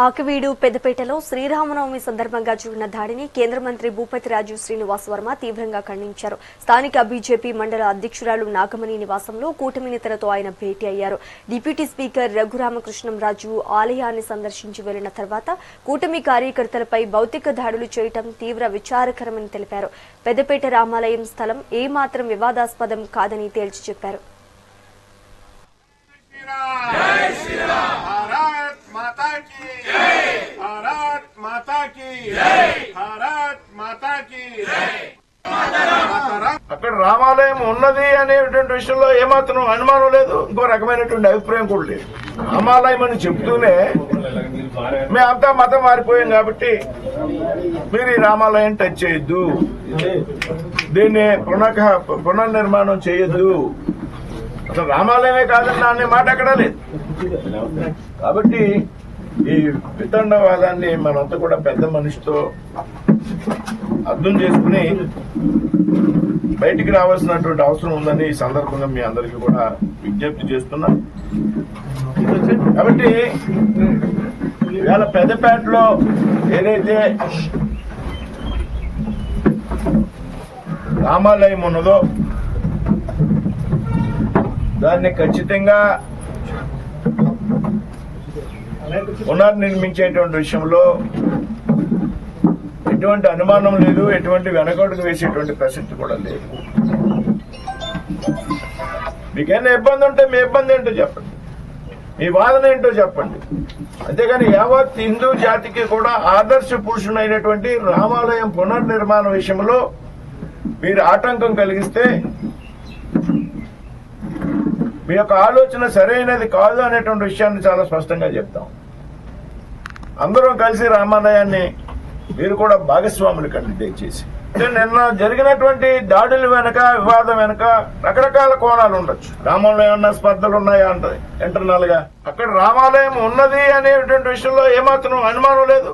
ఆకివీడు పెద్దపేటలో శ్రీరామనవమి సందర్భంగా జరిగిన దాడిని కేంద్ర మంత్రి భూపతి రాజు శ్రీనివాస్ వర్మ తీవ్రంగా ఖండించారు. స్థానిక బీజేపీ మండల అధ్యక్షురాలు నాగమణి నివాసంలో కూటమి నేతలతో ఆయన భేటీ అయ్యారు. డిప్యూటీ స్పీకర్ రఘురామకృష్ణంరాజు ఆలయాన్ని సందర్శించి వెళ్లిన తర్వాత కూటమి కార్యకర్తలపై భౌతిక దాడులు చేయడం తీవ్ర విచారకరమని తెలిపారు. పెద్దపేట రామాలయం స్థలం ఏమాత్రం వివాదాస్పదం కాదని తేల్చి చెప్పారు. అక్కడ రామాలయం ఉన్నది అనేటువంటి విషయంలో ఏమాత్రం అనుమానం లేదు, ఇంకో రకమైనటువంటి అభిప్రాయం కూడా లేదు. రామాలయం అని చెప్తూనే మేమంతా మతం మారిపోయాం కాబట్టి మీరు ఈ రామాలయం టచ్ చేయొద్దు, దీన్ని పునర్నిర్మాణం చేయొద్దు, అసలు రామాలయమే కాదన్న అనే మాట ఎక్కడా లేదు. కాబట్టి ఈ వితండవాదాన్ని మనంతా కూడా పెద్ద మనిషితో అర్థం చేసుకుని బయటికి రావాల్సినటువంటి అవసరం ఉందని ఈ సందర్భంగా మీ అందరికీ కూడా విజ్ఞప్తి చేస్తున్నా. కాబట్టి ఇవాళ పెద్దపేటలో ఏదైతే రామాలయం ఉన్నదో దాన్ని ఖచ్చితంగా పునర్నిర్మించేటువంటి విషయంలో ఎటువంటి అనుమానం లేదు, ఎటువంటి వెనకడుగు వేసేటువంటి ప్రసక్తి కూడా లేదు. మీకైనా ఇబ్బంది ఉంటే మీ ఇబ్బంది ఏంటో చెప్పండి, మీ వాదన ఏంటో చెప్పండి. అంతేగాని యావత్ హిందూ జాతికి కూడా ఆదర్శ పురుషుడైనటువంటి రామాలయం పునర్నిర్మాణ విషయంలో మీరు ఆటంకం కలిగిస్తే మీ యొక్క ఆలోచన సరైనది కాదు అనేటువంటి విషయాన్ని చాలా స్పష్టంగా చెప్తాం. అందరం కలిసి రామాలయాన్ని మీరు కూడా భాగస్వాములు కండి దయచేసి. నిన్న జరిగినటువంటి దాడుల వెనక, వివాదం వెనక రకరకాల కోణాలు ఉండొచ్చు. రామంలో ఏమన్నా స్పర్ధలు ఉన్నాయా అంటే ఇంటర్నల్ గా అక్కడ రామాలయం ఉన్నది అనేటువంటి విషయంలో ఏమాత్రం అనుమానం లేదు.